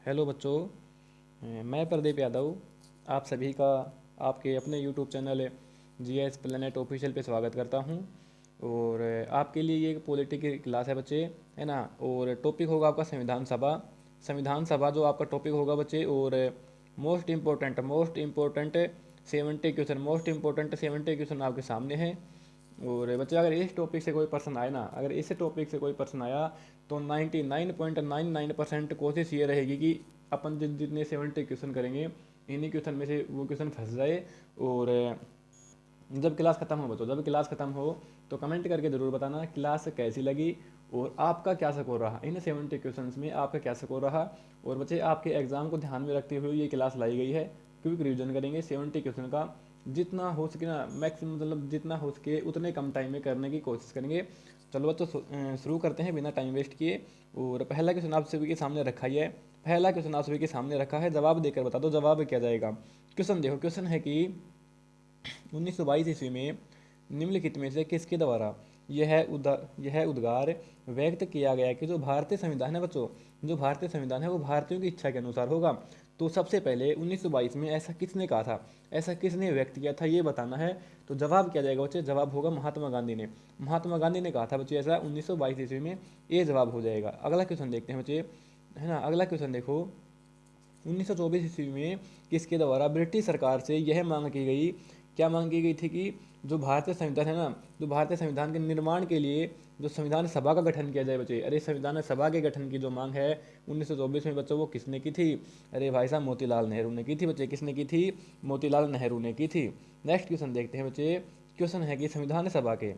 Hello बच्चों। मैं प्रदीप यादव आप सभी का आपके अपने YouTube channel GS planet official पे स्वागत करता हूं। और आपके लिए ये एक पॉलिटी की क्लास है बच्चे, है ना। और टॉपिक होगा आपका संविधान सभा। संविधान सभा जो आपका टॉपिक होगा बच्चे। और most important 70 question, most important 70 question आपके सामने हैं। और बच्चे अगर इस टॉपिक से कोई पर्सन आए ना, अगर इस टॉपिक से कोई पर्सन आया तो 99.99% कोशिश ये रहेगी कि अपन जितने 70 क्वेश्चन करेंगे इन्हीं क्वेश्चन में से वो क्वेश्चन फंस जाए। और जब क्लास खत्म हो बच्चों, जब क्लास खत्म हो तो कमेंट करके ज़रूर बताना क्लास कैसी लगी और आपका क्या स्कोर रहा, इन 70 क्वेश्चन में आपका क्या स्कोर रहा। और बच्चे आपके एग्ज़ाम को ध्यान में रखते हुए ये क्लास लाई गई है। क्विक रिवीजन करेंगे 70 क्वेश्चन का, जितना हो सके ना मैक्सिमम, मतलब जितना हो सके उतने कम टाइम में करने की कोशिश करेंगे। चलो बच्चों शुरू करते हैं बिना टाइम वेस्ट किए। और पहला क्वेश्चन आप सभी के सामने रखा ही है। पहला क्वेश्चन आप सभी के सामने रखा है, जवाब देकर बता दो जवाब क्या जाएगा। क्वेश्चन देखो, क्वेश्चन है कि 1922 ईस्वी में निम्नलिखित में से किसके द्वारा यह उद्गार व्यक्त किया गया कि जो भारतीय संविधान है बच्चों, जो भारतीय संविधान है वो भारतीयों की इच्छा के अनुसार होगा। तो सबसे पहले 1922 में ऐसा किसने कहा था, ऐसा किसने व्यक्त किया था ये बताना है। तो जवाब क्या जाएगा बच्चे, जवाब होगा महात्मा गांधी ने। महात्मा गांधी ने कहा था बच्चे ऐसा 1922 ईस्वी में, ये जवाब हो जाएगा। अगला क्वेश्चन देखते हैं बच्चे, है ना। अगला क्वेश्चन देखो, 1924 ईस्वी में किसके द्वारा ब्रिटिश सरकार से यह मांग की गई, क्या मांग की गई थी कि जो भारतीय संविधान है ना, जो भारतीय संविधान के निर्माण के लिए जो संविधान सभा का गठन किया जाए बच्चे। अरे संविधान सभा के गठन की जो मांग है 1924 में बच्चों, वो किसने की थी? अरे भाई साहब मोतीलाल नेहरू ने की थी बच्चे। किसने की थी? मोतीलाल नेहरू ने की थी। नेक्स्ट क्वेश्चन देखते हैं बच्चे। क्वेश्चन है कि संविधान सभा के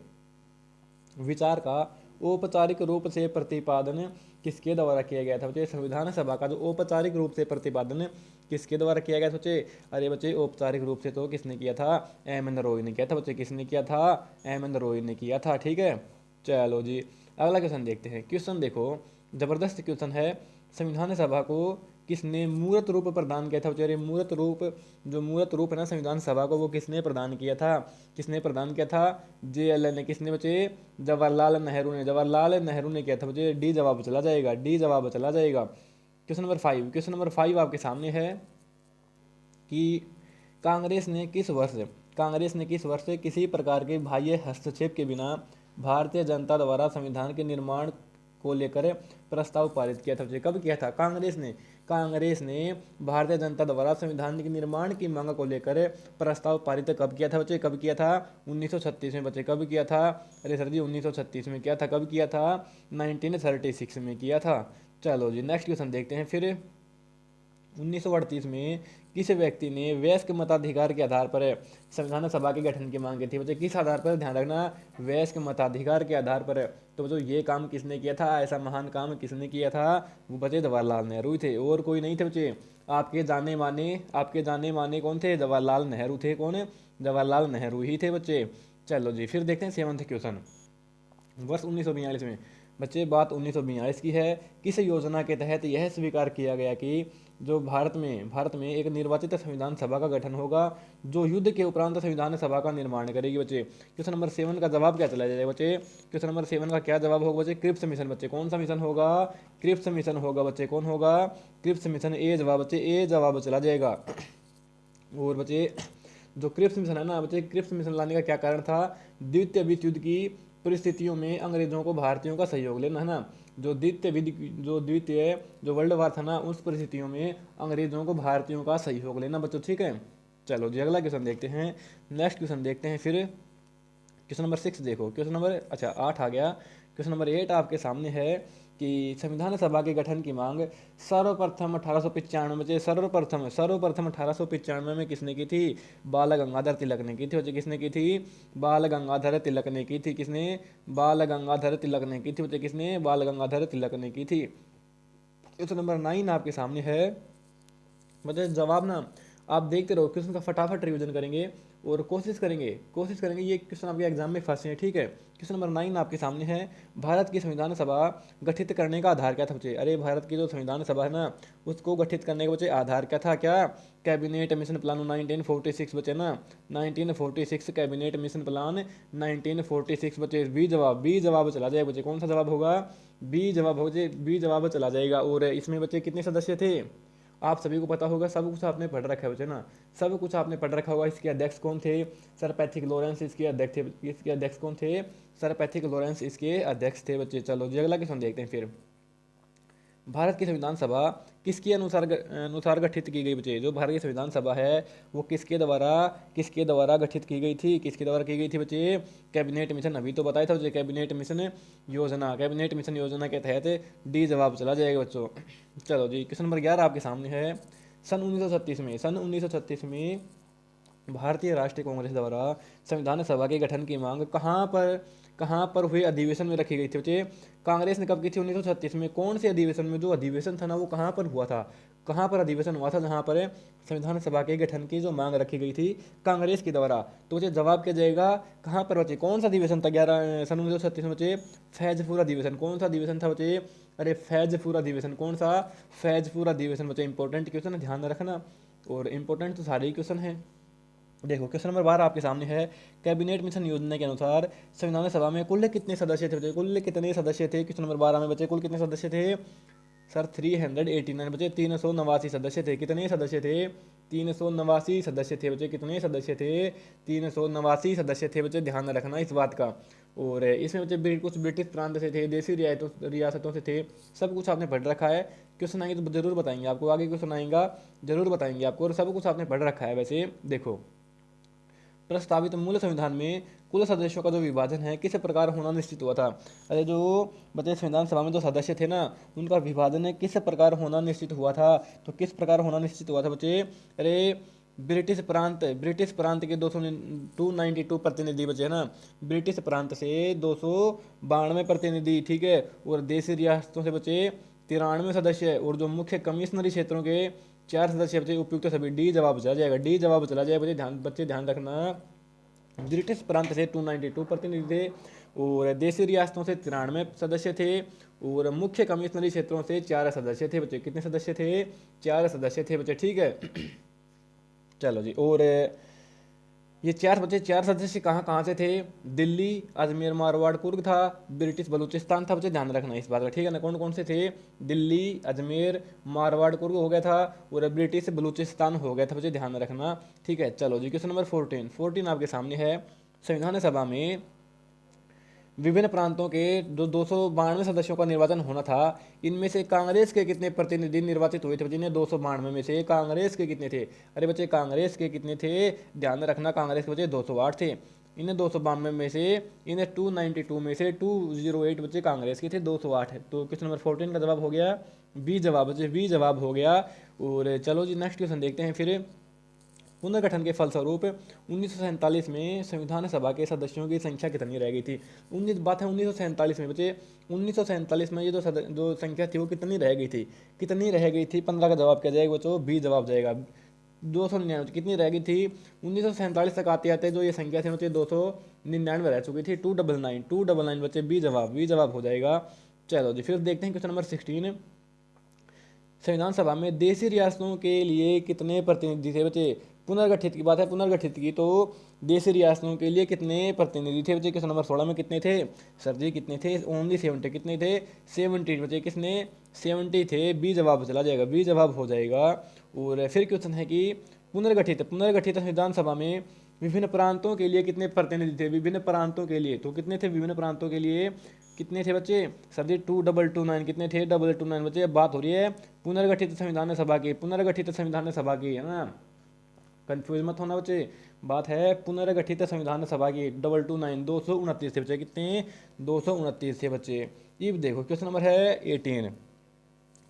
विचार का औपचारिक रूप से प्रतिपादन किसके द्वारा किया गया था बच्चे? संविधान सभा का जो औपचारिक रूप से प्रतिपादन किसके द्वारा किया गया था बच्चे? अरे बच्चे औपचारिक रूप से तो किसने किया था? एम एन रॉय ने किया था बच्चे। किसने किया था? एम एन रॉय ने किया था। ठीक है, चलो जी अगला क्वेश्चन देखते हैं। क्वेश्चन देखो, जबरदस्त क्वेश्चन है। संविधान सभा को किसने मूर्त रूप प्रदान किया था बच्चे? मूर्त रूप, जो मूर्त रूप है ना संविधान सभा को, वो किसने प्रदान किया था? किसने प्रदान किया था? जे एल एन ने। किसने बच्चे? जवाहरलाल नेहरू ने। जवाहरलाल नेहरू ने किया था बच्चे। डी जवाब चला जाएगा, डी जवाब चला जाएगा। क्वेश्चन नंबर 5, क्वेश्चन नंबर 5 आपके सामने है कि कांग्रेस ने किस वर्ष कांग्रेस ने किस वर्ष किसी प्रकार के बाह्य हस्तक्षेप के बिना भारतीय जनता द्वारा संविधान के निर्माण को लेकर प्रस्ताव पारित किया था बच्चे? कब किया था कांग्रेस ने भारतीय जनता द्वारा संविधान के निर्माण की मांग को लेकर प्रस्ताव पारित कब किया था बच्चे? कब किया था? 1936 में बच्चे। कब किया था? अरे सर जी 1936 में किया था। कब किया था? 1936 में किया था। चलो जी नेक्स्ट क्वेश्चन देखते हैं फिर। 1938 में किस व्यक्ति ने वयस्क मताधिकार के आधार पर संविधान सभा के गठन की मांग की थी बच्चे? किस आधार पर? ध्यान रखना, वयस्क मताधिकार के आधार पर। तो बच्चों ये काम किसने किया था? ऐसा महान काम किसने किया था? वो बच्चे जवाहरलाल नेहरू ही थे, और कोई नहीं थे बच्चे। आपके जाने माने कौन थे? जवाहरलाल नेहरू थे। कौन? जवाहरलाल नेहरू ही थे बच्चे। चलो जी फिर देखते हैं 7th क्वेश्चन। वर्ष 1942 में बच्चे, बात 1942 की है। किस योजना के तहत यह स्वीकार किया गया कि जो भारत में एक निर्वाचित संविधान सभा का गठन होगा जो युद्ध के उपरांत संविधान सभा का निर्माण करेगी बच्चे? क्वेश्चन नंबर 7 का जवाब क्या चला जाएगा बच्चे? क्वेश्चन नंबर 7 का क्या जवाब होगा बच्चे? क्रिप्स मिशन बच्चे। कौन सा मिशन होगा? क्रिप्स मिशन होगा बच्चे। कौन होगा? Cripps mission. ए जवाब बच्चे, ए जवाब चला जाएगा। और बच्चे जो क्रिप्स मिशन है ना बच्चे, क्रिप्स मिशन लाने का क्या कारण था? द्वितीय विश्व युद्ध की परिस्थितियों में अंग्रेजों को भारतीयों का सहयोग लेना, है ना। जो वर्ल्ड वार था ना, उस परिस्थितियों में अंग्रेजों को भारतीयों का सहयोग लेना बच्चों। ठीक है, चलो जी अगला क्वेश्चन देखते हैं। नेक्स्ट क्वेश्चन देखते हैं फिर। क्वेश्चन नंबर 6 देखो, क्वेश्चन नंबर अच्छा 8 आ गया। क्वेश्चन नंबर 8 आपके सामने है कि संविधान सभा के गठन की मांग सर्वप्रथम 1895 में, सर्वप्रथम 1895 में किसने की थी? बाल गंगाधर तिलक ने की थी बच्चे। किसने की थी? बाल गंगाधर तिलक ने की थी। किसने? बाल गंगाधर तिलक ने की थी बच्चे। किसने? बाल गंगाधर तिलक ने की थी। क्वेश्चन नंबर 9 आपके सामने है। मतलब जवाब ना आप देखते रहो, क्वेश्चन का फटाफट रिवीजन करेंगे और कोशिश करेंगे ये क्वेश्चन आपके एग्जाम में फंसे हैं। ठीक है, क्वेश्चन नंबर 9 आपके सामने है। भारत की संविधान सभा गठित करने का आधार क्या था बच्चे? अरे भारत की जो संविधान सभा है ना, उसको गठित करने का बच्चे आधार क्या था? क्या? कैबिनेट मिशन प्लान 1946 बचे ना, 1946 कैबिनेट मिशन प्लान 1946 बचे। बी जवाब चला जाए बच्चे। कौन सा जवाब होगा? बी जवाब हो जाए, बी जवाब चला जाएगा। और इसमें बच्चे कितने सदस्य थे, आप सभी को पता होगा, सब कुछ आपने पढ़ रखा है बच्चे ना, सब कुछ आपने पढ़ रखा होगा। इसके अध्यक्ष कौन थे, सर पैथिक लॉरेंस इसके अध्यक्ष थे। इसके अध्यक्ष कौन थे, सर पैथिक लॉरेंस इसके अध्यक्ष थे बच्चे। चलो जी अगला क्वेश्चन देखते हैं फिर। भारत की संविधान सभा किसके अनुसार गठित की गई बच्चे। जो भारत की संविधान सभा है वो किसके द्वारा गठित की गई थी, किसके द्वारा की गई थी बच्चे, कैबिनेट मिशन, अभी तो बताया था बच्चे, कैबिनेट मिशन योजना, कैबिनेट मिशन योजना के तहत डी जवाब चला जाएगा बच्चों। चलो जी क्वेश्चन नंबर 11 आपके सामने है। सन 1936 में भारतीय राष्ट्रीय कांग्रेस द्वारा संविधान सभा के गठन की मांग कहाँ पर हुए अधिवेशन में रखी गई थी बच्चे। कांग्रेस ने कब की थी 1936 में, कौन से अधिवेशन में, जो अधिवेशन था ना वो कहाँ पर हुआ था, कहाँ पर अधिवेशन हुआ था जहाँ पर संविधान सभा के गठन की जो मांग रखी गई थी कांग्रेस के द्वारा। तो बच्चे जवाब क्या जाएगा, कहाँ पर बच्चे, कौन सा अधिवेशन था 11 सन 1936 में बच्चे, फैजपुर अधिवेशन। कौन सा अधिवेशन था बच्चे, अरे फैजपुर अधिवेशन। कौन सा, फैजपुर अधिवेशन बच्चे। इंपॉर्टेंट क्वेश्चन है, ध्यान रखना, और इंपॉर्टेंट तो सारे ही क्वेश्चन है। देखो क्वेश्चन नंबर 12 आपके सामने है। कैबिनेट मिशन योजना के अनुसार संविधान सभा में कुल कितने सदस्य थे बच्चे, कुल कितने सदस्य थे क्वेश्चन नंबर 12 में बच्चे, कुल कितने सदस्य थे, सर 389 बच्चे, 389 सदस्य थे। कितने सदस्य थे, 389 सदस्य थे बच्चे। कितने सदस्य थे, 389 सदस्य थे बच्चे, ध्यान रखना इस बात का। और इसमें बच्चे कुछ ब्रिटिश प्रांत से थे, देसी रियासतों से थे, सब कुछ आपने पढ़ रखा है। क्वेश्चन आएंगे तो जरूर बताएंगे आपको, आगे क्वेश्चन आएगा जरूर बताएंगे आपको, और सब कुछ आपने पढ़ रखा है। वैसे देखो प्रस्तावित मूल संविधान में कुल सदस्यों का जो विभाजन है किस प्रकार होना निश्चित हुआ था। अरे जो बच्चे संविधान सभा में जो सदस्य थे ना उनका विभाजन किस प्रकार होना निश्चित हुआ था, तो किस प्रकार होना निश्चित हुआ था बच्चे, अरे ब्रिटिश प्रांत के 292 प्रतिनिधि बचे ना, ब्रिटिश प्रांत से 292 प्रतिनिधि, ठीक है, और देशी रियासतों से बचे 93 सदस्य, और जो मुख्य कमिश्नरी क्षेत्रों के 4 सदस्य बचे उपयुक्त सभी। डी जवाब चला जाएगा, डी जवाब चला जाएगा बच्चे ध्यान रखना। ब्रिटिश प्रांत से 292 प्रतिनिधि थे, और देशी रियासतों से 93 सदस्य थे, और मुख्य कमिश्नरी क्षेत्रों से 4 सदस्य थे बच्चे। कितने सदस्य थे, 4 सदस्य थे बच्चे, ठीक है। चलो जी, और ये 4 सदस्य कहाँ कहाँ से थे, दिल्ली, अजमेर, मारवाड़, कुर्ग था, ब्रिटिश बलूचिस्तान था बच्चे, ध्यान रखना इस बात का, ठीक है ना। कौन कौन से थे, दिल्ली, अजमेर, मारवाड़, कुर्ग हो गया था, और ब्रिटिश बलूचिस्तान हो गया था बच्चे, ध्यान रखना, ठीक है। चलो जी क्वेश्चन नंबर 14 आपके सामने है। संविधान सभा में विभिन्न प्रांतों के जो 292 सदस्यों का निर्वाचन होना था, इनमें से कांग्रेस के कितने प्रतिनिधि निर्वाचित हुए थे, जिन्हें 292 में से कांग्रेस के कितने थे, अरे बच्चे कांग्रेस के कितने थे, ध्यान रखना, कांग्रेस के बच्चे 208 थे। इन्हें 292 में से, इन्हें 292 में से 208 बच्चे कांग्रेस के थे, 208 है। तो क्वेश्चन नंबर 14 का जवाब हो गया बी जवाब बच्चे, बी जवाब हो गया। और चलो जी नेक्स्ट क्वेश्चन देखते हैं फिर। पुनर्गठन के फलस्वरूप 1947 में संविधान सभा के सदस्यों की संख्या कितनी रह गई थी। 1947 में बच्चे, 1947 में ये जो संख्या थी वो कितनी रह गई थी, कितनी रह गई थी, 15 का जवाब क्या जाएगा बच्चों, बी जवाब जाएगा। 299 कितनी रह गई थी, 1947 तक आते आते जो ये संख्या थी बच्चे 299 रह चुकी थी, 299 बच्चे, बी जवाब हो जाएगा। चलो जी फिर देखते हैं क्वेश्चन नंबर 16। संविधान सभा में देशी रियासतों के लिए कितने प्रतिनिधि थे बच्चे, पुनर्गठित की बात है, पुनर्गठित की, तो देशी रियासतों के लिए कितने प्रतिनिधि थे बच्चे। क्वेश्चन नंबर 16 में कितने थे, सर जी कितने थे, ओनली 70। कितने थे, 70 बच्चे, किसने, 70 थे, बी जवाब चला जाएगा, बी जवाब हो जाएगा। और फिर क्वेश्चन है कि पुनर्गठित संविधान सभा में विभिन्न प्रांतों के लिए कितने प्रतिनिधि थे, विभिन्न प्रांतों के लिए, तो कितने थे, विभिन्न प्रांतों के लिए कितने थे बच्चे, सर जी 2229। कितने थे, 229 बच्चे। अब बात हो रही है पुनर्गठित संविधान सभा की, पुनर्गठित संविधान सभा की, है ना, कंफ्यूज मत होना बच्चे, बात है पुनर्गठित संविधान सभा की। 229, 229 थे बच्चे, कितने, 229 थे बच्चे। ये देखो क्वेश्चन नंबर है 18।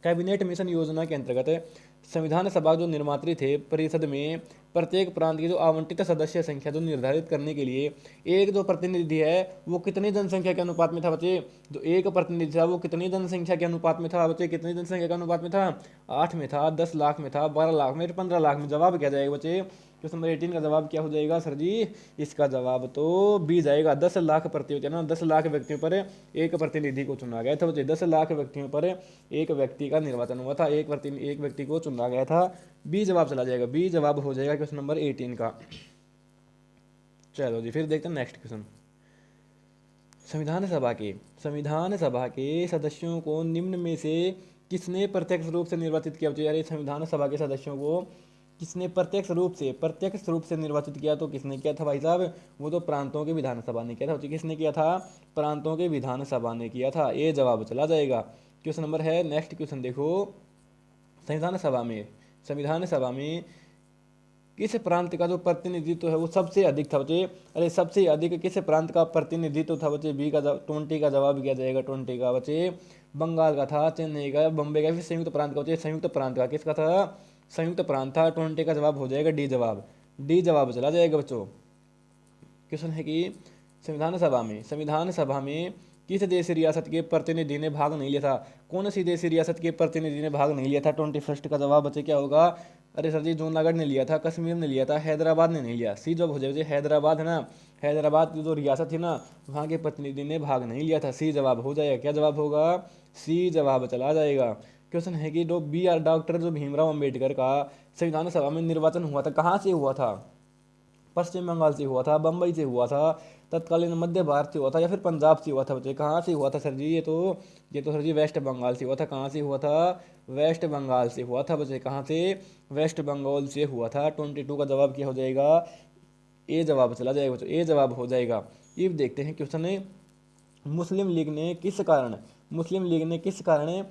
कैबिनेट मिशन योजना के अंतर्गत संविधान सभा जो निर्मात्री थे परिषद में प्रत्येक प्रांत की जो आवंटित सदस्य संख्या जो निर्धारित करने के लिए एक जो प्रतिनिधि है वो कितनी जनसंख्या के अनुपात में था बच्चे, जो एक प्रतिनिधि था वो कितनी जनसंख्या के अनुपात में था बच्चे, कितनी जनसंख्या के अनुपात में था, 8 में था, 10 लाख में था, 12 लाख में, 15 लाख में। जवाब क्या जाएगा बच्चे, क्वेश्चन नंबर 18 का जवाब क्या हो जाएगा सर जी, इसका जवाब तो बी जाएगा। 10 लाख प्रति ना, 10 लाख व्यक्तियों पर एक प्रतिनिधि को चुना गया था बच्चे, 10 लाख व्यक्तियों पर एक व्यक्ति का निर्वाचन हुआ था, एक व्यक्ति को चुना गया था। बी जवाब चला जाएगा, बी जवाब हो जाएगा क्वेश्चन नंबर 18 का। चलो जी फिर देखते हैं नेक्स्ट क्वेश्चन। संविधान सभा के सदस्यों को निम्न में से किसने प्रत्यक्ष रूप से निर्वाचित किया? यार, संविधान सभा के सदस्यों को किसने प्रत्यक्ष रूप से निर्वाचित किया? तो किसने किया था भाई साहब? वो तो प्रांतों के विधानसभा ने किया था। तो किसने किया था? प्रांतों के विधानसभा ने किया था। ये जवाब चला जाएगा। क्वेश्चन नंबर है, नेक्स्ट क्वेश्चन देखो। संविधान सभा में किस प्रांत का जो प्रतिनिधित्व है वो सबसे अधिक था बच्चे? अरे सबसे अधिक किस प्रांत का प्रतिनिधित्व था बच्चे? बी का 20 का जवाब किया जाएगा। 20 का बच्चे बंगाल का था, चेन्नई का, बम्बई का, फिर संयुक्त प्रांत का बच्चे? संयुक्त प्रांत का। किसका था? संयुक्त प्रांत था। 20 का जवाब हो जाएगा डी जवाब चला जाएगा बच्चों। क्वेश्चन है कि संविधान सभा में किस देश रियासत के प्रतिनिधि ने भाग नहीं लिया था? कौन सी देश रियासत के प्रतिनिधि ने भाग नहीं लिया था? 21 का जवाब बच्चे क्या होगा? अरे सर जी, जूनागढ़ ने लिया था, कश्मीर ने लिया था, हैदराबाद ने नहीं लिया। सी जवाब हो जाएगा। हैदराबाद है ना, हैदराबाद की जो रियासत थी ना, वहाँ के प्रतिनिधि ने भाग नहीं लिया था। सी जवाब हो जाएगा। क्या जवाब होगा? सी जवाब चला जाएगा। क्वेश्चन है कि डॉक्टर भीमराव अंबेडकर का संविधान सभा में निर्वाचन हुआ था, कहाँ से हुआ था? पश्चिम बंगाल से हुआ था, बम्बई से हुआ था, तत्कालीन मध्य भारत से हुआ था, या फिर पंजाब से हुआ था बच्चे? कहाँ से हुआ था सर जी? ये तो सर जी वेस्ट बंगाल से हुआ था। कहाँ से हुआ था? वेस्ट बंगाल से हुआ था बच्चे। कहाँ से? वेस्ट बंगाल से हुआ था। 22 का जवाब क्या हो जाएगा? ए जवाब चला जाएगा बच्चों। ए जवाब हो जाएगा। अब देखते हैं क्वेश्चन है, मुस्लिम लीग ने किस कारण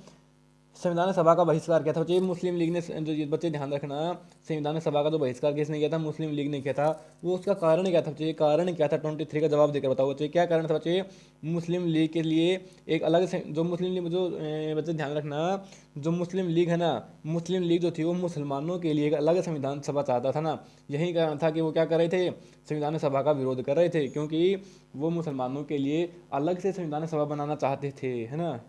संविधान सभा का बहिष्कार किया था बच्चे? मुस्लिम लीग ने, जो ये बच्चे ध्यान रखना, संविधान सभा का जो बहिष्कार किसने किया था? मुस्लिम लीग ने किया था। वो उसका कारण क्या था बच्चे? कारण क्या था? 23 का जवाब देकर बताओ बच्चे, क्या कारण था बच्चे? मुस्लिम लीग के लिए एक अलग से, जो मुस्लिम लीग, जो बच्चे ध्यान रखना, जो मुस्लिम लीग है ना, मुस्लिम लीग जो थी वो मुसलमानों के लिए एक अलग संविधान सभा चाहता था ना। यही कारण था कि वो क्या कर रहे थे? संविधान सभा का विरोध कर रहे थे, क्योंकि वो मुसलमानों के लिए अलग से संविधान सभा बनाना चाहते थे, है ना।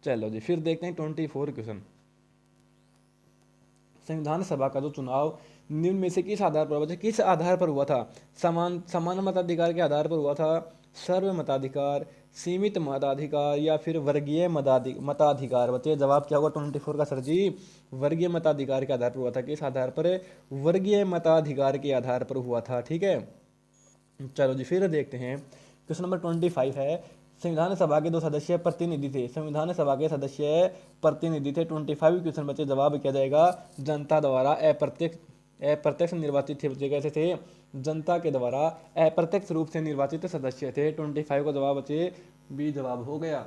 चलो जी, फिर देखते हैं 24 क्वेश्चन। संविधान सभा का जो चुनाव निम्न में से किस आधार पर हुआ था? किस आधार पर हुआ था? समान मताधिकार के आधार पर हुआ था, सर्व मताधिकार, सीमित मताधिकार, या फिर वर्गीय मताधिकार? बच्चे जवाब क्या होगा 24 का सर जी? वर्गीय मताधिकार के आधार पर हुआ था। किस आधार पर? वर्गीय मताधिकार के आधार पर हुआ था। ठीक है, चलो जी, फिर देखते हैं। क्वेश्चन नंबर 25 है, संविधान सभा के दो सदस्य प्रतिनिधि थे। संविधान सभा के सदस्य प्रतिनिधि थे। 25 क्वेश्चन बच्चे जवाब क्या जाएगा? जनता द्वारा अप्रत्यक्ष निर्वाचित थे बच्चे। कैसे थे? जनता के द्वारा अप्रत्यक्ष रूप से निर्वाचित सदस्य थे। 25 का जवाब बच्चे बी जवाब हो गया।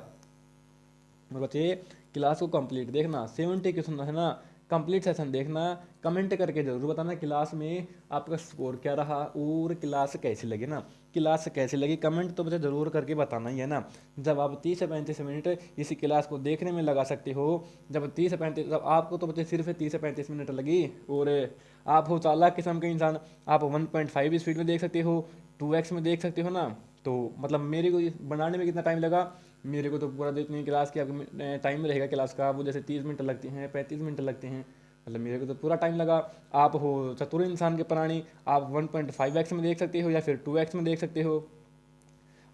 और बच्चे क्लास को कंप्लीट देखना, 70 क्वेश्चन है ना, कंप्लीट सेशन देखना, कमेंट करके जरूर बताना क्लास में आपका स्कोर क्या रहा और क्लास कैसी लगी ना। क्लास कैसी लगी कमेंट तो बच्चे ज़रूर करके बताना ही है ना। जब आप 30 से 35 मिनट इसी क्लास को देखने में लगा सकते हो, जब आपको तो बच्चे सिर्फ 30 से 35 मिनट लगी, और आप हो चालाक किस्म के इंसान, आप 1.5 स्पीड में देख सकते हो, 2x में देख सकते हो ना। तो मतलब मेरे को बनाने में कितना टाइम लगा? मेरे को तो पूरा जितनी क्लास की आपका टाइम रहेगा क्लास का, वो जैसे 30 मिनट लगती हैं, 35 मिनट लगते हैं, मतलब मेरे को तो पूरा टाइम लगा। आप हो चतुर इंसान के प्राणी, आप 1.5x में देख सकते हो या फिर 2x में देख सकते हो।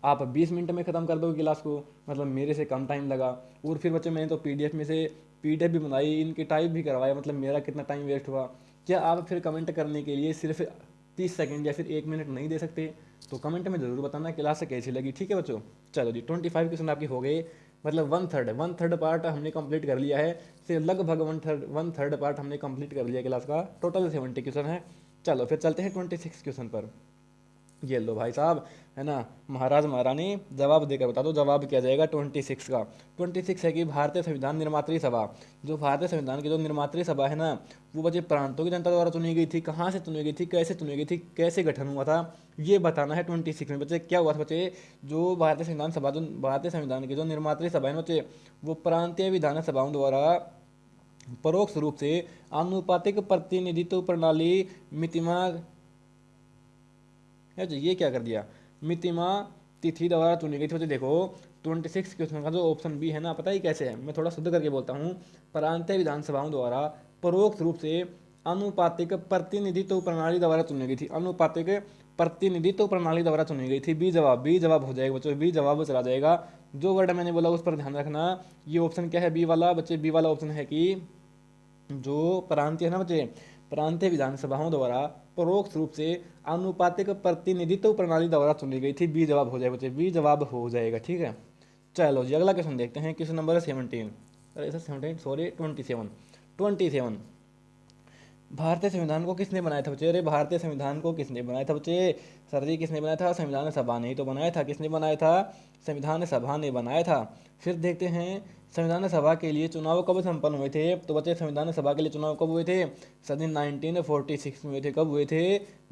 आप 20 मिनट में ख़त्म कर दोगे क्लास को, मतलब मेरे से कम टाइम लगा। और फिर बच्चे मैंने तो PDF में से PDF भी बनाई, इनके टाइप भी करवाया, मतलब मेरा कितना टाइम वेस्ट हुआ। क्या आप फिर कमेंट करने के लिए सिर्फ 30 सेकंड या फिर 1 मिनट नहीं दे सकते? तो कमेंट में ज़रूर बताना क्लास कैसी लगी। ठीक है बच्चों, चलो जी, 25 क्वेश्चन आपके हो गए, मतलब वन थर्ड पार्ट हमने कंप्लीट कर लिया है। फिर लगभग वन थर्ड पार्ट हमने कंप्लीट कर लिया क्लास का। टोटल 70 क्वेश्चन है। चलो फिर चलते हैं 26 क्वेश्चन पर। ये लो भाई साहब, है ना, महाराज महारानी जवाब देकर बता दो, जवाब क्या जाएगा 26 का? 26 है कि भारतीय संविधान निर्मात्री सभा, जो भारतीय संविधान की जो निर्मात्री सभा है ना, वो बच्चे प्रांतों की जनता द्वारा चुनी गई थी। कहाँ से चुनी गई थी, कैसे चुनी गई थी, कैसे गठन हुआ था, ये बताना है 26 में बच्चे। क्या हुआ था बच्चे? जो भारतीय संविधान की जो निर्मात्री सभा है ना बच्चे, वो प्रांतीय विधान सभाओं द्वारा परोक्ष रूप से आनुपातिक प्रतिनिधित्व प्रणाली मितिमा, ये क्या कर दिया, मितिमा तिथि द्वारा चुनी गई थी। देखो 26 क्वेश्चन का जो ऑप्शन बी है ना, पता ही कैसे है, मैं थोड़ा शुद्ध करके बोलता हूँ। प्रांतीय विधानसभाओं द्वारा परोक्ष रूप से आनुपातिक प्रतिनिधित्व प्रणाली द्वारा चुनी गई थी। आनुपातिक प्रतिनिधित्व प्रणाली द्वारा चुनी गई थी। बी जवाब हो जाएगा बच्चों, बी जवाब चला जाएगा। जो वर्ड मैंने बोला उस पर ध्यान रखना। ये ऑप्शन क्या है? बी वाला बच्चे, बी वाला ऑप्शन है कि जो प्रांतीय है ना बच्चे, प्रांतीय विधानसभाओं द्वारा परोक्ष रूप से आनुपातिक प्रतिनिधित्व प्रणाली द्वारा चुनी गई थी। बी जवाब हो जाएगा बच्चे, बी जवाब हो जाएगा। ठीक है, चलो जी अगला क्वेश्चन देखते हैं। क्वेश्चन नंबर 17, अरे सर 17 सॉरी 27। भारतीय संविधान को किसने बनाया था बच्चे? अरे भारतीय संविधान को किसने बनाया था बच्चे? सर जी किसने बनाया था? संविधान सभा ने ही तो बनाया था। किसने बनाया था? संविधान सभा ने बनाया था। फिर देखते हैं संविधान सभा के लिए चुनाव कब संपन्न हुए थे? तो बच्चे संविधान सभा के लिए चुनाव कब हुए थे? सर जी 1946 में हुए थे। कब हुए थे?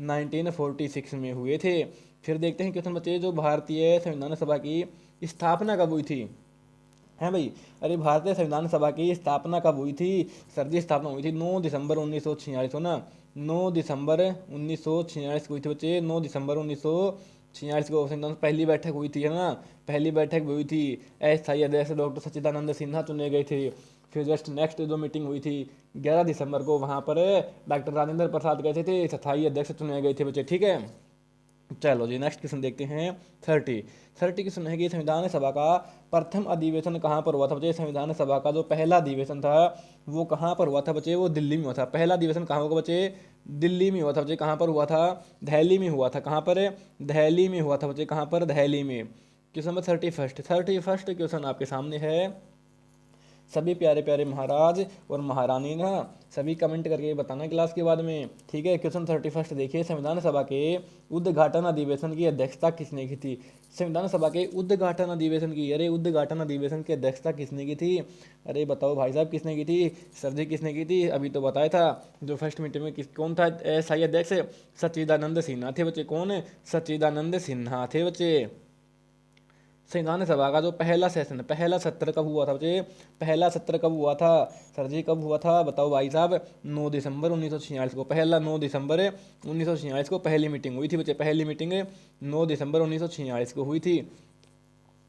1946 में हुए थे। फिर देखते हैं क्वेश्चन बच्चे, जो भारतीय संविधान सभा की स्थापना कब हुई थी? है भाई, अरे भारतीय संविधान सभा की स्थापना कब हुई थी? सर जी स्थापना हुई थी 9 दिसंबर 1946, हो ना, 9 दिसंबर 1946 को हुई थी बच्चे। 9 दिसंबर 1946 को संविधान पहली बैठक हुई थी, है ना, पहली बैठक भी हुई थी। अस्थायी अध्यक्ष डॉक्टर सच्चिदानंद सिन्हा चुने गए थे। फिर जस्ट नेक्स्ट जो मीटिंग हुई थी 11 दिसंबर को, वहाँ पर डॉक्टर राजेंद्र प्रसाद गए थे, स्थायी अध्यक्ष चुने गए थे बच्चे। ठीक है, चलो जी नेक्स्ट क्वेश्चन देखते हैं। 30 क्वेश्चन है कि संविधान सभा का प्रथम अधिवेशन कहाँ पर हुआ था बच्चे? संविधान सभा का जो पहला अधिवेशन था वो कहाँ पर हुआ था बच्चे? वो दिल्ली में हुआ था। पहला अधिवेशन कहाँ होगा बच्चे? दिल्ली में हुआ था बच्चे। कहाँ पर हुआ था? दिल्ली में हुआ था। कहाँ पर? दिल्ली में हुआ था बच्चे। कहाँ पर? दिल्ली में। क्वेश्चन नंबर 31 क्वेश्चन आपके सामने है। सभी प्यारे प्यारे महाराज और महारानी ना सभी कमेंट करके बताना क्लास के बाद में। ठीक है, क्वेश्चन 31 देखिए, संविधान सभा के उद्घाटन अधिवेशन की अध्यक्षता किसने की थी? संविधान सभा के उद्घाटन अधिवेशन की, अरे उद्घाटन अधिवेशन की अध्यक्षता किसने की थी? अरे बताओ भाई साहब किसने की थी? सर जी किसने की थी? अभी तो बताया था जो फर्स्ट मीटिंग में कौन था स्थायी अध्यक्ष? सच्चिदानंद सिन्हा थे बच्चे। कौन? सच्चिदानंद सिन्हा थे बच्चे। संविधान सभा का जो पहला सेशन, पहला सत्र कब हुआ था बच्चे? पहला सत्र कब हुआ था? सर जी कब हुआ था बताओ भाई साहब? 9 दिसंबर 1946 को। पहला 9 दिसंबर 1946 को पहली मीटिंग हुई थी बच्चे। पहली मीटिंग 9 दिसंबर 1946 को हुई थी।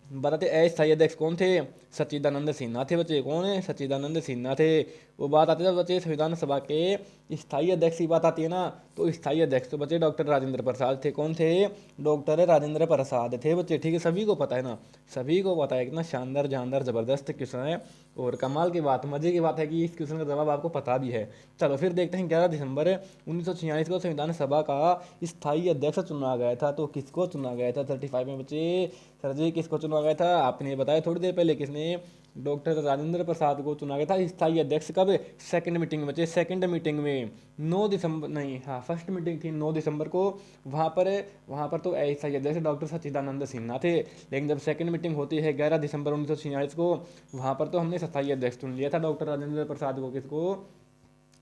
बताते अस्थायी अध्यक्ष कौन थे? सच्चिदानंद सिन्हा थे बच्चे। कौन है? सच्चिदानंद सिन्हा थे। वो बात आती है बच्चे संविधान सभा के स्थायी अध्यक्ष की बात आती है ना, तो स्थायी अध्यक्ष तो बच्चे डॉक्टर राजेंद्र प्रसाद थे। कौन थे? डॉक्टर राजेंद्र प्रसाद थे बच्चे। ठीक है, सभी को पता है ना, सभी को पता है। कितना शानदार जानदार जबरदस्त क्वेश्चन है और कमाल की बात, मजे की बात है कि इस क्वेश्चन का जवाब आपको पता भी है। चलो फिर देखते हैं 11 दिसंबर 1946 को संविधान सभा का स्थायी अध्यक्ष चुना गया था। तो किसको चुना गया था 35 में बच्चे? सर जी किसको चुना गया था? आपने बताया थोड़ी देर पहले, किसने? डॉक्टर राजेंद्र प्रसाद को चुना गया था स्थायी अध्यक्ष। कब? सेकंड मीटिंग में बच्चे, सेकंड मीटिंग में 9 दिसंबर नहीं, हाँ फर्स्ट मीटिंग थी 9 दिसंबर को। वहाँ पर तो स्थायी अध्यक्ष डॉक्टर सच्चिदानंद सिन्हा थे, लेकिन जब सेकंड मीटिंग होती है 11 दिसंबर 1946 को, वहाँ पर तो हमने स्थायी अध्यक्ष चुन लिया था डॉक्टर राजेंद्र प्रसाद को। किसको?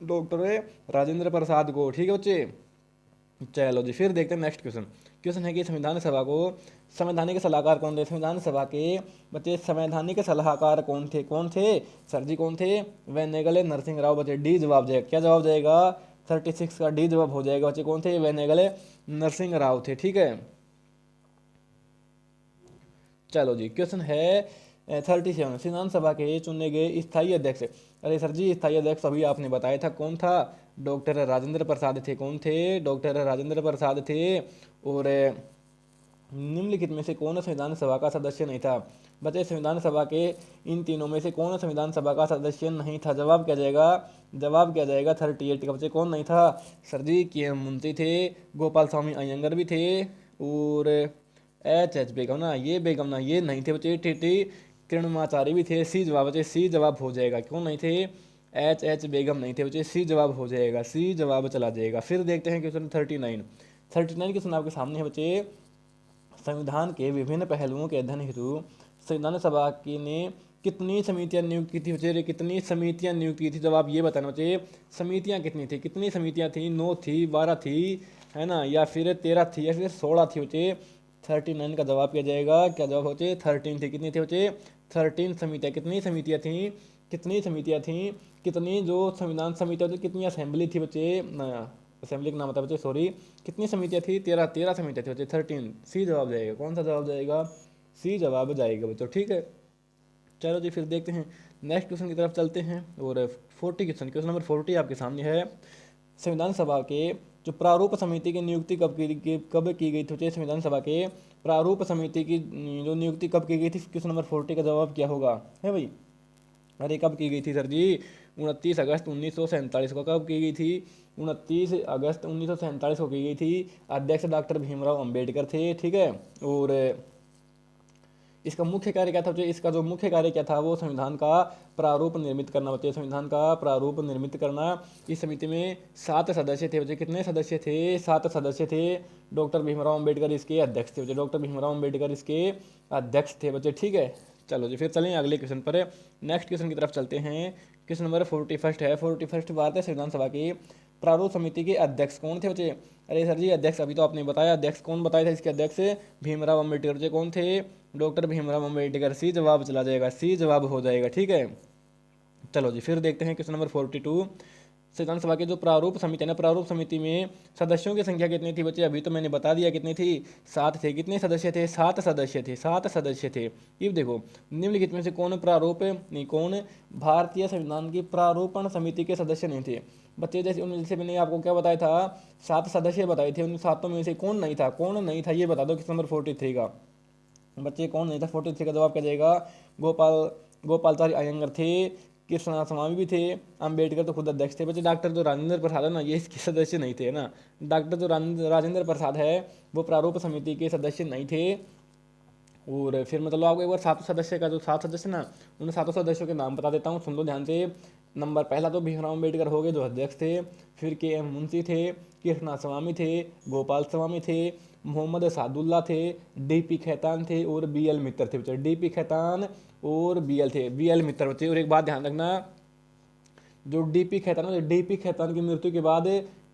डॉक्टर राजेंद्र प्रसाद को। ठीक है बच्चे, चलो जी फिर देखते हैं नेक्स्ट क्वेश्चन। क्वेश्चन है कि संविधान सभा को संवैधानिक सलाहकार कौन थे? संविधान सभा के बच्चे संवैधानिक सलाहकार कौन थे? कौन थे? सर जी कौन थे? वेनेगल नरसिंह राव बच्चे। डी जवाब जाएगा। क्या जवाब जाएगा? 36 का डी जवाब हो जाएगा बच्चे। कौन थे? वेनेगल नरसिंह राव थे। ठीक है, चलो जी क्वेश्चन है 37, संविधान सभा के चुने गए स्थायी अध्यक्ष। अरे सर जी स्थायी अध्यक्ष अभी आपने बताया था, कौन था? डॉक्टर राजेंद्र प्रसाद थे। कौन थे? डॉक्टर राजेंद्र प्रसाद थे। और निम्नलिखित में से कौन संविधान सभा का सदस्य नहीं था? बच्चे संविधान सभा के इन तीनों में से कौन संविधान सभा का सदस्य नहीं था? जवाब क्या जाएगा? जवाब क्या जाएगा 38 का। बच्चे कौन नहीं था? सर जी के एम मुंशी थे, गोपाल स्वामी अयंगर भी थे, और एच बेगम ना, ये नहीं थे बच्चे। टी किरणमाचारी भी थे। सी जवाब बच्चे, सी जवाब हो जाएगा। क्यों नहीं थे? एच बेगम नहीं थे बच्चे। सी जवाब हो जाएगा, सी जवाब चला जाएगा। फिर देखते हैं क्वेश्चन 39 क्वेश्चन आपके सामने है बच्चे। संविधान के विभिन्न पहलुओं के अध्ययन हेतु संविधान सभा की ने कितनी समितियां नियुक्त की थी बच्चे? कितनी समितियां नियुक्त की थी? जवाब ये बताना बच्चे, समितियां कितनी थी? कितनी समितियां थी? 9 थी, 12 थी, है ना, या फिर 13 थी, या फिर 16 थी बच्चे? 39 का जवाब क्या जाएगा? क्या जवाब बच्चे? 13 थी। कितनी थी बच्चे? 13 समितियां। कितनी समितियां थी? कितनी समितियां थी? कितनी जो संविधान समितियां थी, कितनी असेंबली थी बच्चे? असेंबली का नाम था बच्चे, सॉरी। कितनी समितियां थी? 13 समितियां थी बच्चे। 13, सी जवाब जाएगा। कौन सा जवाब जाएगा? सी जवाब जाएगा बच्चों। ठीक है, चलो जी फिर देखते हैं नेक्स्ट क्वेश्चन की तरफ चलते हैं। और 40 क्वेश्चन नंबर 40 आपके सामने है। संविधान सभा के जो प्रारूप समिति की नियुक्ति कब की गई थी? संविधान सभा के प्रारूप समिति की जो नियुक्ति कब की गई थी? क्वेश्चन नंबर 40 का जवाब क्या होगा? है भाई, अरे कब की गई थी सर जी? 29 अगस्त 1947 को कब की गई थी? 29 अगस्त 1947 को की गई थी। अध्यक्ष डॉक्टर भीमराव अंबेडकर थे, ठीक है। और इसका मुख्य कार्य क्या था बच्चे? इसका जो मुख्य कार्य क्या था, वो संविधान का प्रारूप निर्मित करना बच्चे, संविधान का प्रारूप निर्मित करना। इस समिति में 7 सदस्य थे बच्चे। कितने सदस्य थे? 7 सदस्य थे। डॉक्टर भीमराव अंबेडकर इसके अध्यक्ष थे बच्चे, डॉक्टर भीमराव अंबेडकर इसके अध्यक्ष थे बच्चे, ठीक है। चलो जी, फिर चलें अगले क्वेश्चन पर। नेक्स्ट क्वेश्चन की तरफ चलते हैं। क्वेश्चन नंबर 41 है। 41 भारतीय संविधान सभा की प्रारूप समिति के अध्यक्ष कौन थे बच्चे? अरे सर जी, अध्यक्ष अभी तो आपने बताया, अध्यक्ष कौन बताया था इसके अध्यक्ष? भीमराव अम्बेडकर जी। कौन थे? डॉक्टर भीमराव अम्बेडकर। सी जवाब चला जाएगा, सी जवाब हो जाएगा, ठीक है। चलो जी, फिर देखते हैं क्वेश्चन नंबर 42। संविधान सभा की जो प्रारूप समिति है ना, प्रारूप समिति में सदस्यों की संख्या कितनी थी बच्चे? अभी तो मैंने बता दिया कितनी थी, 7 थे। कितने सदस्य थे? 7 सदस्य थे, 7 सदस्य थे। ये देखो, निम्नलिखित में से कौन प्रारूप नहीं, कौन भारतीय संविधान की प्रारूपण समिति के सदस्य नहीं थे बच्चे? जैसे उनमें जैसे मैंने आपको क्या बताया था, 7 सदस्य बताए थे, उन 7 में से कौन नहीं था? कौन नहीं था ये बता दो। क्वेश्चन नंबर 43 का बच्चे कौन नहीं था? 43 का जवाब क्या जाएगा? गोपाल गोपालचारी अयंगर थे, कृष्णा स्वामी भी थे, अंबेडकर तो खुद अध्यक्ष थे बच्चे। डॉक्टर जो राजेंद्र प्रसाद है ना, ये इसके सदस्य नहीं थे ना। डॉक्टर जो राजेंद्र प्रसाद है, वो प्रारूप समिति के सदस्य नहीं थे। और फिर मतलब आपको एक बार 7 सदस्य का जो 7 सदस्य ना, उन 7 सदस्यों के नाम बता देता हूँ, सुन लो ध्यान से। नंबर पहला तो भीमराव अम्बेडकर हो गए जो अध्यक्ष थे। फिर के एम मुंशी थे, कृष्णा स्वामी थे, गोपाल स्वामी थे, मोहम्मद सादुल्ला थे, डीपी खेतान थे और बी एल मित्तर थे बच्चे। डीपी खेतान और बी एल थे, बी एल मित्तर बच्चे। और एक बात ध्यान रखना, जो डीपी खेतान, डीपी खेतान की मृत्यु के बाद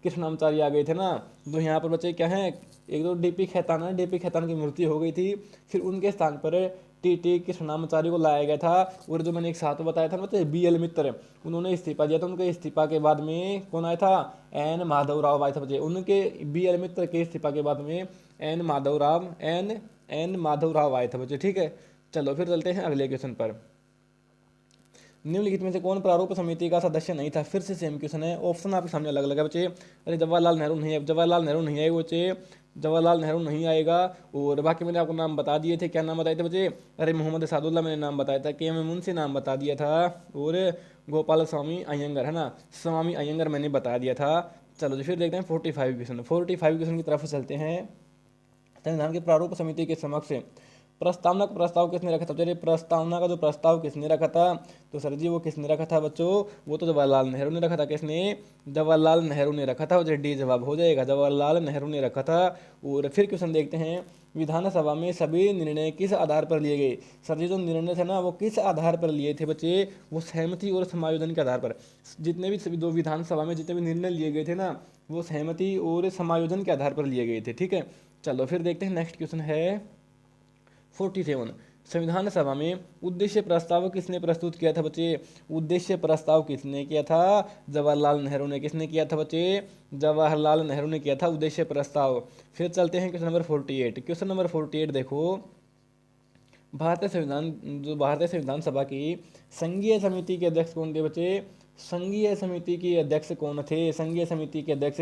कृष्णाचार्य आ गए थे ना, तो यहाँ पर बच्चे क्या हैं, एक तो डीपी खेतान है, डीपी खेतान की मृत्यु हो गई थी, फिर उनके स्थान पर टी टी कृष्णाचार्य को लाया गया था। और जो मैंने एक साथ बताया था बच्चे, बी एल मित्तर, उन्होंने इस्तीफा दिया था। उनके इस्तीफा के बाद में कौन आया था? एन माधवराव आए थे बच्चे। उनके बी एल मित्तर के इस्तीफा के बाद में एन माधवराव आए थे बच्चे, ठीक है। चलो फिर चलते हैं अगले क्वेश्चन पर। निम्नलिखित में से कौन प्रारूप समिति का सदस्य नहीं था? फिर से सेम क्वेश्चन है, ऑप्शन आपके सामने अलग अलग है बच्चे। अरे जवाहरलाल नेहरू नहीं है, जवाहरलाल नेहरू नहीं आएगा बच्चे, जवाहरलाल नेहरू नहीं आएगा। और बाकी मैंने आपको नाम बता दिए थे, क्या नाम बताए थे बच्चे? अरे मोहम्मद सादुल्ला मैंने नाम बताया था, के एम मुंशी नाम बता दिया था, और गोपाल स्वामी अयंगर है ना, स्वामी अयंगर मैंने बता दिया था। चलो जी, फिर देखते हैं 45 क्वेश्चन। 45 क्वेश्चन की तरफ चलते हैं। संविधान की प्रारूप समिति के समक्ष प्रस्तावना का प्रस्ताव किसने रखा था? चलिए, प्रस्तावना का जो प्रस्ताव किसने रखा था? तो सर जी वो किसने रखा था बच्चों? वो तो जवाहरलाल नेहरू ने रखा था। किसने? जवाहरलाल नेहरू ने रखा था। और डी जवाब हो जाएगा, जवाहरलाल नेहरू ने रखा था। और फिर क्वेश्चन देखते हैं, विधानसभा में सभी निर्णय किस आधार पर लिए गए? सर जी जो निर्णय थे ना, वो किस आधार पर लिए थे बच्चे? वो सहमति और समायोजन के आधार पर। जितने भी सभी दो विधानसभा में जितने भी निर्णय लिए गए थे ना, वो सहमति और समायोजन के आधार पर लिए गए थे, ठीक है। चलो फिर देखते हैं, नेक्स्ट क्वेश्चन है 47। संविधान सभा में उद्देश्य प्रस्ताव किसने प्रस्तुत किया था बच्चे? उद्देश्य प्रस्ताव किसने किया था? जवाहरलाल नेहरू ने। किसने किया था बच्चे? जवाहरलाल नेहरू ने किया था उद्देश्य प्रस्ताव। फिर चलते हैं क्वेश्चन नंबर 48। क्वेश्चन नंबर 48 देखो, भारतीय संविधान सभा की संघीय समिति के अध्यक्ष कौन थे बच्चे? संघीय समिति के अध्यक्ष कौन थे? संघीय समिति के अध्यक्ष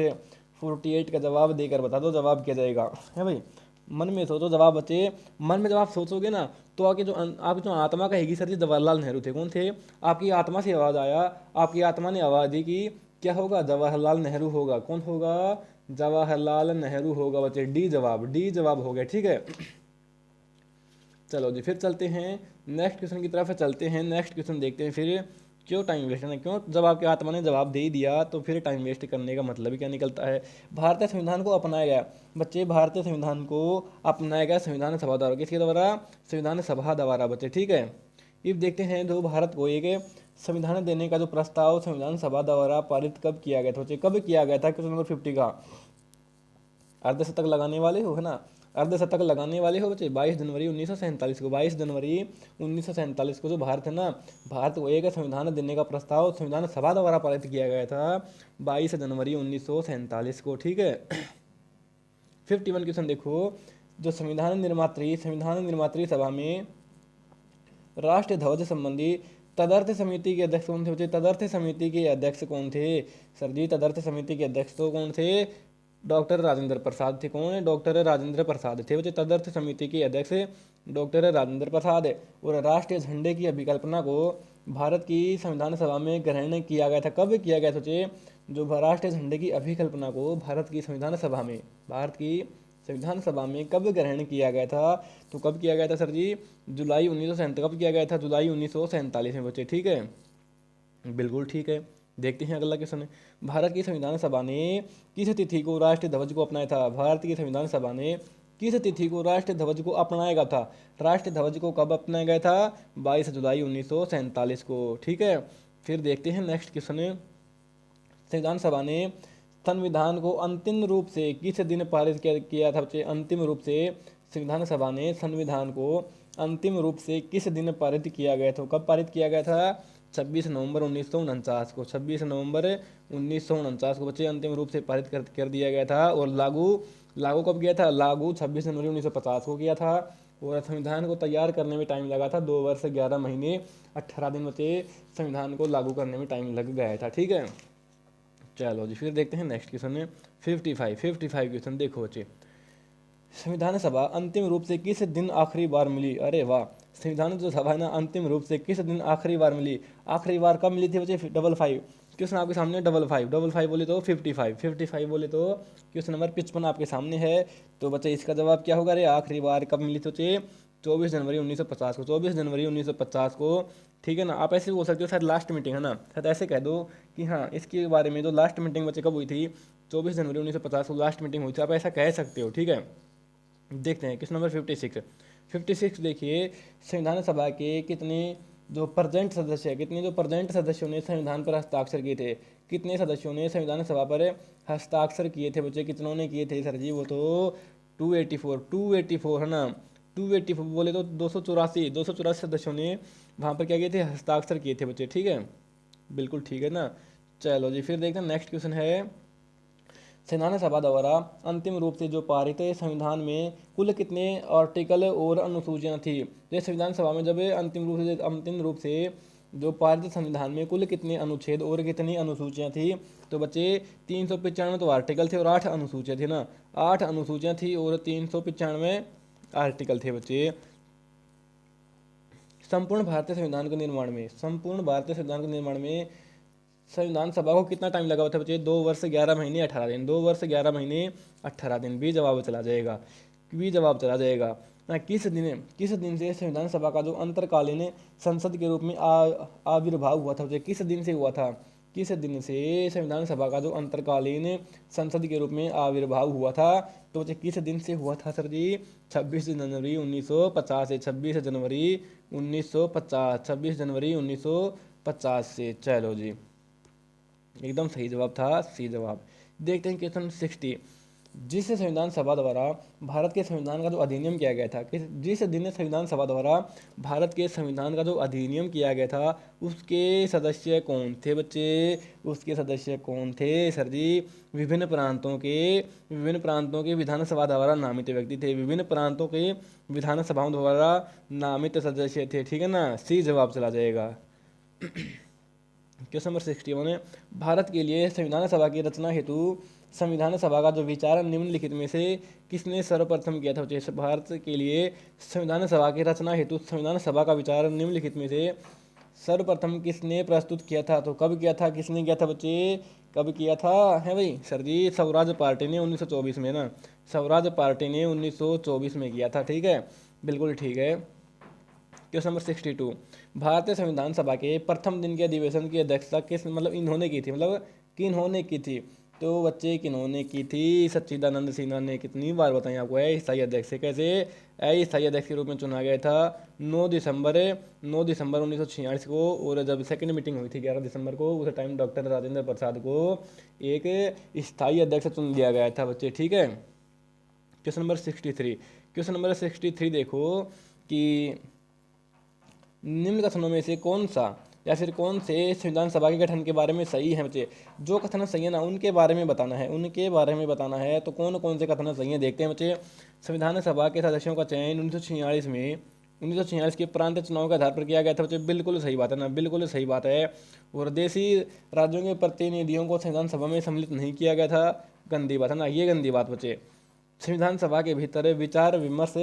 48 का जवाब देकर बता दो, जवाब क्या जाएगा है भाई? मन में सोचो जवाब बच्चे। मन में जब आप सोचोगे ना, तो आपकी जो आत्मा कहेगी सर जी जवाहरलाल नेहरू थे। कौन थे? आपकी आत्मा से आवाज़ आया, आपकी आत्मा ने आवाज़ दी कि क्या होगा? जवाहरलाल नेहरू होगा। कौन होगा? जवाहरलाल नेहरू होगा बच्चे। डी जवाब हो गया, ठीक है। चलो जी, फिर चलते हैं नेक्स्ट क्वेश्चन की तरफ चलते हैं। नेक्स्ट क्वेश्चन देखते हैं फिर। क्यों टाइम वेस्ट करना? क्यों? जब आपकी आत्मा ने जवाब दे ही दिया तो फिर टाइम वेस्ट करने का मतलब ही क्या निकलता है? भारतीय संविधान को अपनाया गया बच्चे, भारतीय संविधान को अपनाया गया संविधान सभा द्वारा। किसके द्वारा? संविधान सभा द्वारा बच्चे, ठीक है। अब देखते हैं, जो भारत को एक संविधान देने का जो प्रस्ताव संविधान सभा द्वारा पारित कब किया गया था बच्चे? कब किया गया था? क्वेश्चन नंबर 50 का अर्धशतक लगाने वाले हो, है ना? अर्धशतक लगाने वाले हो बच्चे। 22 जनवरी 1947 को, 22 जनवरी 1947 को जो भारत है ना, भारत को एक संविधान देने का प्रस्ताव संविधान सभा द्वारा पारित किया गया था 22 जनवरी 1947 को, ठीक है। 51 क्वेश्चन देखो, जो संविधान निर्मात्री सभा में राष्ट्रीय ध्वज संबंधी तदर्थ समिति के अध्यक्ष कौन थे बच्चे? तदर्थ समिति के अध्यक्ष कौन थे? सर जी तदर्थ समिति के अध्यक्ष तो कौन थे? डॉक्टर राजेंद्र प्रसाद थे। कौन है? डॉक्टर राजेंद्र प्रसाद थे बच्चे। तदर्थ समिति के अध्यक्ष डॉक्टर राजेंद्र प्रसाद। और राष्ट्रीय झंडे की अभिकल्पना को भारत की संविधान सभा में ग्रहण किया गया था। कब किया गया? सोचिए, जो राष्ट्रीय झंडे की अभिकल्पना को भारत की संविधान सभा में, भारत की संविधान सभा में कब ग्रहण किया गया था? तो कब किया गया था सर जी? जुलाई 1947। कब किया गया था? जुलाई 1947 में बच्चे, ठीक है, बिल्कुल ठीक है। देखते हैं अगला क्वेश्चन। भारत की संविधान सभा ने किस तिथि को राष्ट्रीय ध्वज को अपनाया था? भारत की संविधान सभा ने किस तिथि को राष्ट्रीय ध्वज को अपनाया गया था? राष्ट्रीय ध्वज को कब अपनाया गया था? 22 जुलाई 1947 को, ठीक है। फिर देखते हैं नेक्स्ट क्वेश्चन। संविधान सभा ने संविधान को अंतिम रूप से किस दिन पारित किया था बच्चे? अंतिम रूप से संविधान सभा ने संविधान को अंतिम रूप से किस दिन पारित किया गया था? कब पारित किया गया था? 26 नवंबर 1949 को। 26 नवंबर 1949 को बच्चे अंतिम रूप से पारित कर दिया गया था। और लागू लागू कब किया था? लागू 26 जनवरी 1950 को किया था। और संविधान को तैयार करने में टाइम लगा था 2 वर्ष 11 महीने 18 दिन बच्चे, संविधान को लागू करने में टाइम लग गया था, ठीक है। चलो जी, फिर देखते हैं नेक्स्ट क्वेश्चन में 55 क्वेश्चन। देखो बच्चे, संविधान सभा अंतिम रूप से किस दिन आखिरी बार मिली? अरे वाह, संविधान जो सभा है ना, अंतिम रूप से किस दिन आखिरी बार मिली? आखिरी बार कब मिली थी बच्चे? 55 क्वेश्चन आपके सामने। 55 बोले तो 55 बोले तो क्वेश्चन नंबर 55 आपके सामने है। तो बच्चे इसका जवाब क्या होगा? अरे आखिरी बार कब मिली थी बच्चे? 24 जनवरी 1950 को। 24 जनवरी 1950 को, ठीक है ना। आप ऐसे बोल सकते हो शायद लास्ट मीटिंग है ना, शायद ऐसे कह दो कि हाँ, इसके बारे में जो लास्ट मीटिंग बच्चे कब हुई थी? 24 जनवरी 1950 को लास्ट मीटिंग हुई थी। आप ऐसा कह सकते हो, ठीक है। देखते हैं क्वेश्चन नंबर 56। देखिए, संविधान सभा के कितने जो प्रेजेंट सदस्य है, कितने जो प्रेजेंट सदस्यों ने संविधान पर हस्ताक्षर किए थे? कितने सदस्यों ने संविधान सभा पर हस्ताक्षर किए थे बच्चे? कितनों ने किए थे सर जी? वो तो 284 है ना। 284 बोले तो 284 सदस्यों ने वहाँ पर क्या किए थे? हस्ताक्षर किए थे बच्चे, ठीक है, बिल्कुल ठीक है ना। चलो जी, फिर देखते हैं नेक्स्ट क्वेश्चन है, संविधान सभा द्वारा अंतिम रूप से जो पारित संविधान में कुल कितने आर्टिकल और अनुसूचियां थी? ये संविधान सभा में जब अंतिम रूप से जो पारित संविधान में कुल कितने अनुच्छेद और कितनी अनुसूचियां थी? तो बच्चे 395 तो आर्टिकल थे और 8 अनुसूचियां थी ना। 8 अनुसूचियां थी और 395 आर्टिकल थे बच्चे। संपूर्ण भारतीय संविधान के निर्माण में, संपूर्ण भारतीय संविधान के निर्माण में संविधान सभा को कितना टाइम लगा हुआ था बच्चे? 2 वर्ष 11 महीने 18 दिन। 2 वर्ष 11 महीने 18 दिन। बी जवाब चला जाएगा, बी जवाब चला जाएगा। किस दिन से संविधान सभा का जो अंतरकालीन संसद के रूप में आविर्भाव हुआ था बच्चे? किस दिन से हुआ था? किस दिन से संविधान सभा का जो अंतरकालीन संसद के रूप में आविर्भाव हुआ था? तो बच्चे किस दिन से हुआ था सर जी? 26 जनवरी 1950 से। 26 जनवरी 1950, 26 जनवरी 1950 से। चलो जी, एकदम सही जवाब था, सी जवाब। देखते हैं क्वेश्चन 60। जिस संविधान सभा द्वारा भारत के संविधान का जो अधिनियम किया गया था, जिस दिन संविधान सभा द्वारा भारत के संविधान का जो अधिनियम किया गया था, उसके सदस्य कौन थे बच्चे? उसके सदस्य कौन थे सर जी? विभिन्न प्रांतों के विधानसभा द्वारा नामित व्यक्ति थे। विभिन्न प्रांतों के विधानसभाओं द्वारा नामित सदस्य थे, ठीक है ना। सी जवाब चला जाएगा। क्वेश्चन नंबर 61 है, भारत के लिए संविधान सभा की रचना हेतु संविधान सभा का जो विचार निम्नलिखित में से किसने सर्वप्रथम किया था? भारत के लिए संविधान सभा की रचना हेतु संविधान सभा का विचार निम्नलिखित में से सर्वप्रथम किसने प्रस्तुत किया था? तो कब किया था? किसने किया था बच्चे? कब किया था है भाई सर जी? स्वराज पार्टी ने 1924 में ना। स्वराज पार्टी ने 1924 में किया था, ठीक है, बिल्कुल ठीक है। क्वेश्चन नंबर 62, भारतीय संविधान सभा के प्रथम दिन के अधिवेशन की अध्यक्षता किस इन्होंने की थी? किन्होंने की थी? तो बच्चे किन्होंने की थी? सच्चिदानंद सिन्हा ने। कितनी बार बताएं आपको? अस्थायी अध्यक्ष से। कैसे? अस्थायी अध्यक्ष के रूप में चुना गया था 9 दिसंबर 1946 को। और जब सेकंड मीटिंग हुई थी 11 दिसंबर को, उस टाइम डॉक्टर राजेंद्र प्रसाद को एक स्थायी अध्यक्ष चुन लिया गया था बच्चे, ठीक है। क्वेश्चन नंबर 63 देखो कि निम्न कथनों में से कौन सा या फिर कौन से संविधान सभा के गठन के बारे में सही है बच्चे? जो कथन सही है ना, उनके बारे में बताना है। तो कौन कौन से कथन सही है देखते हैं बच्चे। संविधान सभा के सदस्यों का चयन 1946 के प्रांतीय चुनाव के आधार पर किया गया था बच्चे। बिल्कुल सही बात है ना, बिल्कुल सही बात है। और देशी राज्यों के प्रतिनिधियों को संविधान सभा में सम्मिलित नहीं किया गया था। गंदी बात है ना, ये गंदी बात बच्चे। संविधान सभा के भीतर विचार विमर्श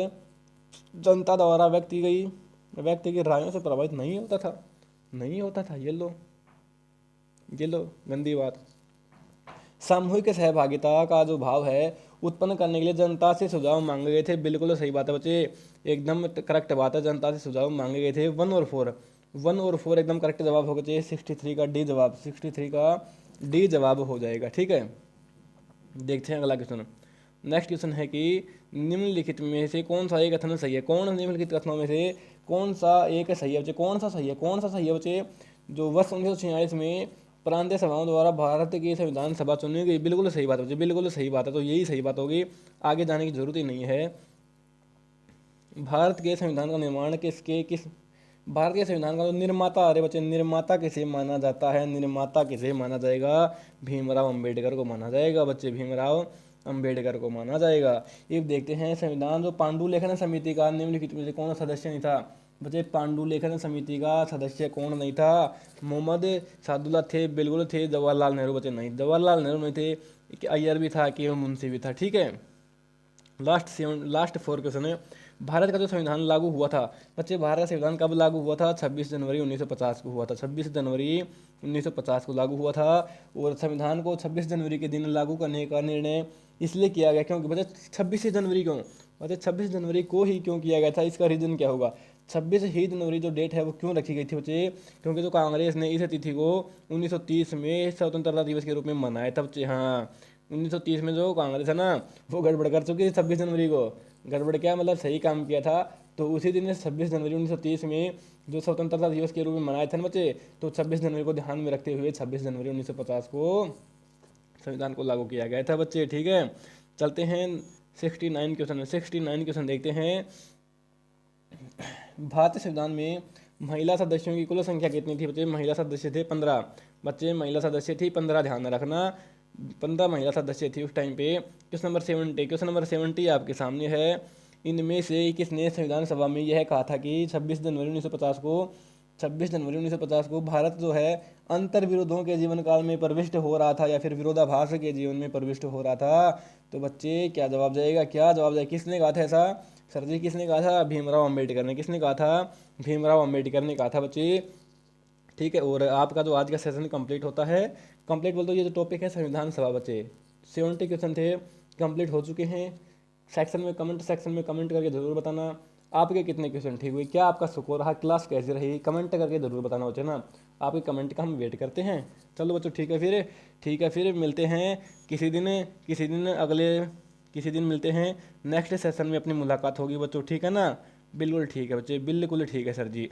जनता द्वारा व्यक्ति की रायों से प्रभावित नहीं होता था। नहीं होता था। ये लो गंदी बात। सामूहिक सहभागिता का जो भाव है उत्पन्न करने के लिए जनता से सुझाव मांगे गए थे। बिल्कुल सही बात है बच्चे, एकदम करेक्ट बात है। जनता से सुझाव मांगे गए थे। 1 और 4 एकदम करेक्ट जवाब होगा चाहिए। 63 का डी जवाब, 63 का डी जवाब हो जाएगा। ठीक है, देखते हैं अगला क्वेश्चन। नेक्स्ट क्वेश्चन है कि निम्नलिखित में से कौन सा एक कथन सही है। कौन निम्नलिखित कथनों में से कौन सा एक सही है बच्चे? कौन सा सही है? कौन सा सही है बच्चे? जो वर्ष 1946 में प्रांतीय सभाओं द्वारा भारत की संविधान सभा चुनी गई। बिल्कुल सही बात है बच्चे, बिल्कुल सही बात है। तो यही सही बात होगी, आगे जाने की जरूरत ही नहीं है। भारत के संविधान का निर्माण किस भारत के संविधान का जो निर्माता, अरे बच्चे निर्माता किसे माना जाता है? निर्माता किसे माना जाएगा? भीमराव अंबेडकर को माना जाएगा बच्चे, भीमराव अंबेडकर को माना जाएगा। ये देखते हैं संविधान जो पांडुलेखन समिति का निम्नलिखित में से कौन सदस्य नहीं था बच्चे? पांडुलेखन समिति का सदस्य कौन नहीं था? मोहम्मद सादुल्ला थे, बिल्कुल थे। जवाहरलाल नेहरू बच्चे नहीं, जवाहरलाल नेहरू नहीं थे। अय्यर भी था कि मुंशी भी था। ठीक है, लास्ट 4 क्वेश्चन है। भारत का जो संविधान लागू हुआ था बच्चे, भारत का संविधान कब लागू हुआ था? 26 जनवरी 1950 को हुआ था। 26 जनवरी 1950 को लागू हुआ था। और संविधान को 26 जनवरी के दिन लागू करने का निर्णय इसलिए किया गया क्योंकि बच्चे 26 जनवरी क्यों बच्चे 26 जनवरी को ही क्यों किया गया था? इसका रीजन क्या होगा? 26 ही जनवरी जो डेट है वो क्यों रखी गई थी बच्चे? क्योंकि जो कांग्रेस ने इस तिथि को 1930 में स्वतंत्रता दिवस के रूप में मनाया था बच्चे। हाँ, 1930 में जो कांग्रेस है ना वो गड़बड़ कर चुकी थी 26 जनवरी को। गड़बड़ क्या मतलब सही काम किया था। तो उसी दिन 26 जनवरी 1930 में जो स्वतंत्रता दिवस के रूप में मनाए थे ना बच्चे, तो 26 जनवरी को ध्यान में रखते हुए 26 जनवरी 1950 को संविधान को लागू किया गया था बच्चे। ठीक है, चलते हैं 69 क्वेश्चन। 69 क्वेश्चन देखते हैं। भारतीय संविधान में महिला सदस्यों की कुल संख्या कितनी थी बच्चे? महिला सदस्य थे 15 बच्चे, महिला सदस्य थी 15, ध्यान में रखना 15 महिला सदस्य थी उस टाइम पे। क्वेश्चन नंबर 70 आपके सामने है। इनमें से किसने संविधान सभा में यह कहा था कि 26 जनवरी 1950 को भारत जो है अंतर विरोधों के जीवन काल में प्रविष्ट हो रहा था या फिर विरोधाभास के जीवन में प्रविष्ट हो रहा था? तो बच्चे क्या जवाब जाएगा? क्या जवाब जाएगा? किसने कहा था ऐसा? सर जी किसने कहा था? भीमराव अंबेडकर ने। किसने कहा था? भीमराव अंबेडकर ने कहा था बच्चे। ठीक है, और आपका जो आज का सेशन कंप्लीट होता है, कंप्लीट बोलते ये जो टॉपिक है संविधान सभा बच्चे, 70 क्वेश्चन थे, कंप्लीट हो चुके हैं। कमेंट सेक्शन में कमेंट करके ज़रूर बताना आपके कितने क्वेश्चन ठीक हुए, क्या आपका स्कोर रहा, क्लास कैसी रही, कमेंट करके ज़रूर बताना बच्चे ना। आपके कमेंट का हम वेट करते हैं। चलो बच्चों ठीक है फिर मिलते हैं किसी दिन मिलते हैं। नेक्स्ट सेशन में अपनी मुलाकात होगी बच्चों, ठीक है ना? बिल्कुल ठीक है बच्चे, बिल्कुल ठीक है सर जी।